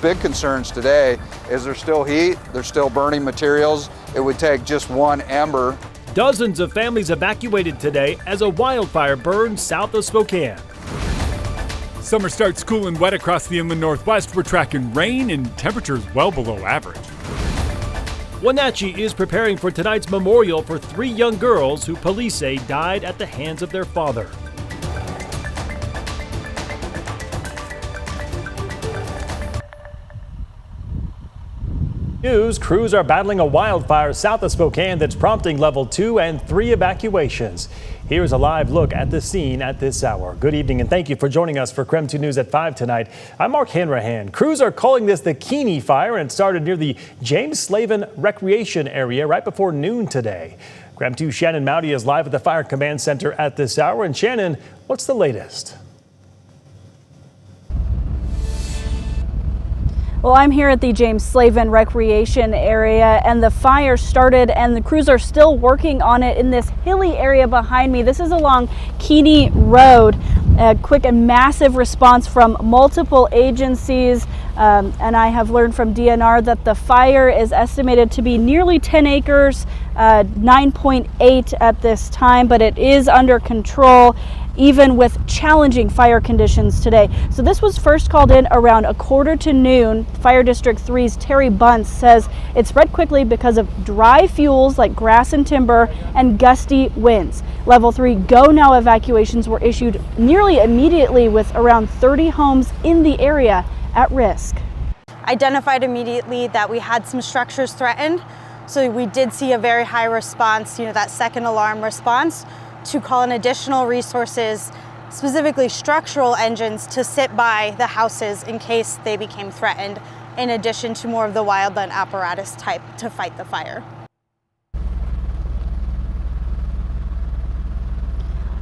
big concerns today is there's still heat, there's still burning materials. It would take just one ember. Dozens of families evacuated today as a wildfire burned south of Spokane. Summer starts cool and wet across the inland northwest. We're tracking rain and temperatures well below average. Wenatchee is preparing for tonight's memorial for 3 young girls who police say died at the hands of their father. News, crews are battling a wildfire south of Spokane that's prompting level 2 and 3 evacuations. Here's a live look at the scene at this hour. Good evening and thank you for joining us for KREM 2 News at 5 tonight. I'm Mark Hanrahan. Crews are calling this the Keeney Fire and it started near the James Slavin Recreation Area right before noon today. KREM 2 Shannon Mowdy is live at the Fire Command Center at this hour. And Shannon, what's the latest? Well, I'm here at the James Slavin Recreation Area and the fire started and the crews are still working on it in this hilly area behind me. This is along Keeney Road. A quick and massive response from multiple agencies. And I have learned from DNR that the fire is estimated to be nearly 10 acres, 9.8 at this time, but it is under control, even with challenging fire conditions today. So this was first called in around 1:15 to noon. Fire District 3's Terry Bunce says it spread quickly because of dry fuels like grass and timber and gusty winds. Level 3 go now evacuations were issued nearly immediately with around 30 homes in the area at risk. Identified immediately that we had some structures threatened. So we did see a very high response, that second alarm response, to call in additional resources, specifically structural engines, to sit by the houses in case they became threatened, in addition to more of the wildland apparatus type to fight the fire.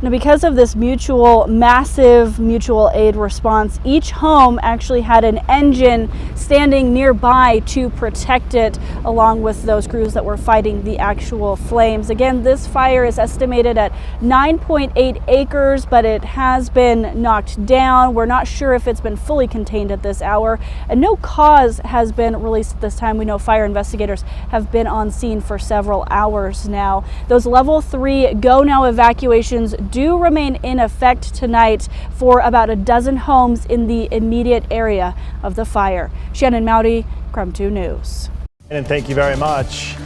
Now, because of this massive mutual aid response, each home actually had an engine standing nearby to protect it, along with those crews that were fighting the actual flames. Again, this fire is estimated at 9.8 acres, but it has been knocked down. We're not sure if it's been fully contained at this hour, and no cause has been released at this time. We know fire investigators have been on scene for several hours now. Those level 3 go now evacuations do remain in effect tonight for about a dozen homes in the immediate area of the fire. Shannon Mowdy, KREM 2 News. And thank you very much.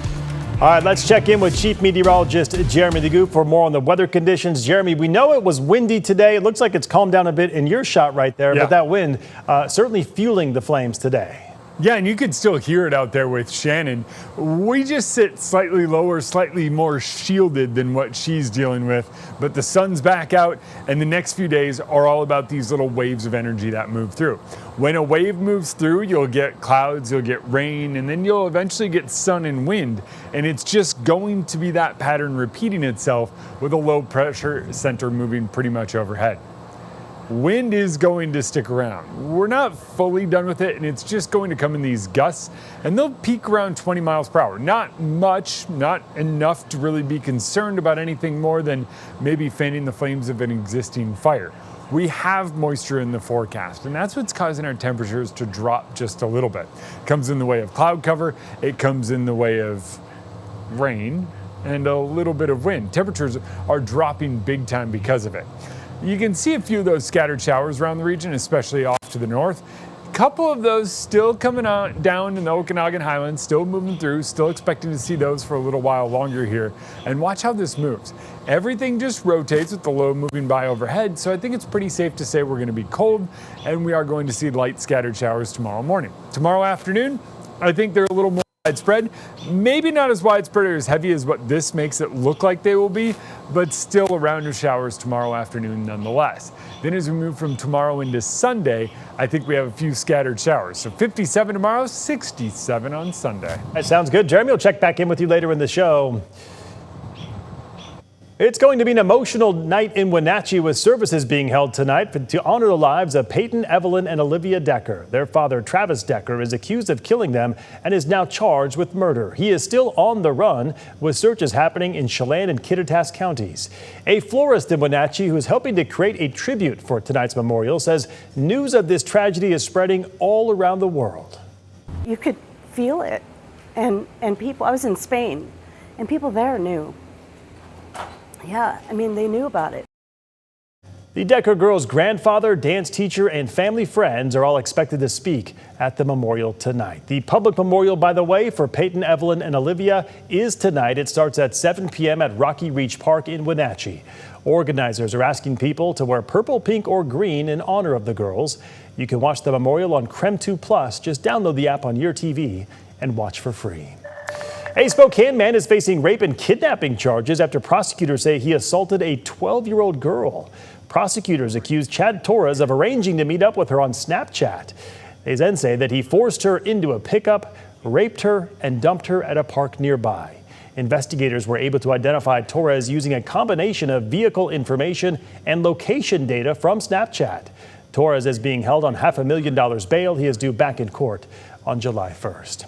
All right, let's check in with Chief Meteorologist Jeremy DeGoop for more on the weather conditions. Jeremy, we know it was windy today. It looks like it's calmed down a bit in your shot right there, but that wind certainly fueling the flames today. Yeah, and you can still hear it out there with Shannon. We just sit slightly lower, slightly more shielded than what she's dealing with, but the sun's back out, and the next few days are all about these little waves of energy that move through. When a wave moves through, you'll get clouds, you'll get rain, and then you'll eventually get sun and wind, and it's just going to be that pattern repeating itself with a low pressure center moving pretty much overhead. Wind is going to stick around. We're not fully done with it, and it's just going to come in these gusts, and they'll peak around 20 miles per hour. Not much, not enough to really be concerned about anything more than maybe fanning the flames of an existing fire. We have moisture in the forecast, and that's what's causing our temperatures to drop just a little bit. It comes in the way of cloud cover, it comes in the way of rain, and a little bit of wind. Temperatures are dropping big time because of it. You can see a few of those scattered showers around the region, especially off to the north. A couple of those still coming out down in the Okanagan Highlands, still moving through, still expecting to see those for a little while longer here. And watch how this moves. Everything just rotates with the low moving by overhead, so I think it's pretty safe to say we're going to be cold, and we are going to see light scattered showers tomorrow morning. Tomorrow afternoon, I think they're a little more widespread, maybe not as widespread or as heavy as what this makes it look like they will be, but still a round of showers tomorrow afternoon nonetheless. Then as we move from tomorrow into Sunday, I think we have a few scattered showers. So 57 tomorrow, 67 on Sunday. That sounds good. Jeremy will check back in with you later in the show. It's going to be an emotional night in Wenatchee with services being held tonight to honor the lives of Peyton, Evelyn, and Olivia Decker. Their father, Travis Decker, is accused of killing them and is now charged with murder. He is still on the run, with searches happening in Chelan and Kittitas counties. A florist in Wenatchee who is helping to create a tribute for tonight's memorial says news of this tragedy is spreading all around the world. You could feel it, and people, I was in Spain, and people there knew. Yeah, I mean, they knew about it. The Decker girls' grandfather, dance teacher, and family friends are all expected to speak at the memorial tonight. The public memorial, by the way, for Peyton, Evelyn, and Olivia is tonight. It starts at 7 p.m. at Rocky Reach Park in Wenatchee. Organizers are asking people to wear purple, pink, or green in honor of the girls. You can watch the memorial on KREM 2+. Just download the app on your TV and watch for free. A Spokane man is facing rape and kidnapping charges after prosecutors say he assaulted a 12-year-old girl. Prosecutors accuse Chad Torres of arranging to meet up with her on Snapchat. They then say that he forced her into a pickup, raped her, and dumped her at a park nearby. Investigators were able to identify Torres using a combination of vehicle information and location data from Snapchat. Torres is being held on $500,000 bail. He is due back in court on July 1st.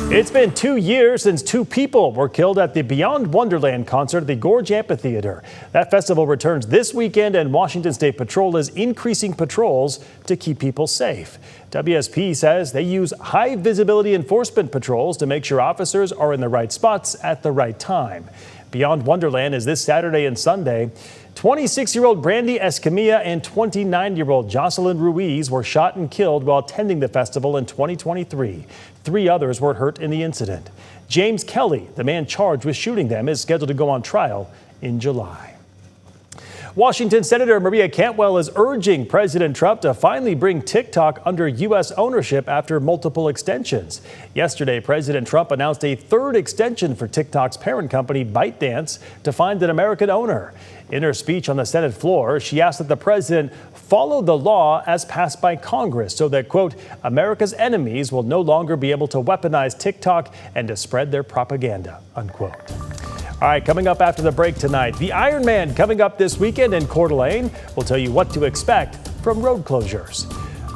It's been 2 years since 2 people were killed at the Beyond Wonderland concert at the Gorge Amphitheater. That festival returns this weekend, and Washington State Patrol is increasing patrols to keep people safe. WSP says they use high visibility enforcement patrols to make sure officers are in the right spots at the right time. Beyond Wonderland is this Saturday and Sunday. 26-year-old Brandy Escamilla and 29-year-old Jocelyn Ruiz were shot and killed while attending the festival in 2023. 3 others were hurt in the incident. James Kelly, the man charged with shooting them, is scheduled to go on trial in July. Washington Senator Maria Cantwell is urging President Trump to finally bring TikTok under U.S. ownership after multiple extensions. Yesterday, President Trump announced a 3rd extension for TikTok's parent company, ByteDance, to find an American owner. In her speech on the Senate floor, she asked that the president follow the law as passed by Congress so that, quote, America's enemies will no longer be able to weaponize TikTok and to spread their propaganda, unquote. All right, coming up after the break tonight, the Ironman coming up this weekend in Coeur d'Alene. We'll tell you what to expect from road closures.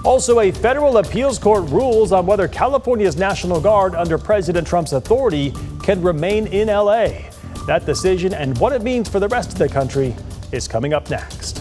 Also, a federal appeals court rules on whether California's National Guard under President Trump's authority can remain in L.A. That decision and what it means for the rest of the country is coming up next.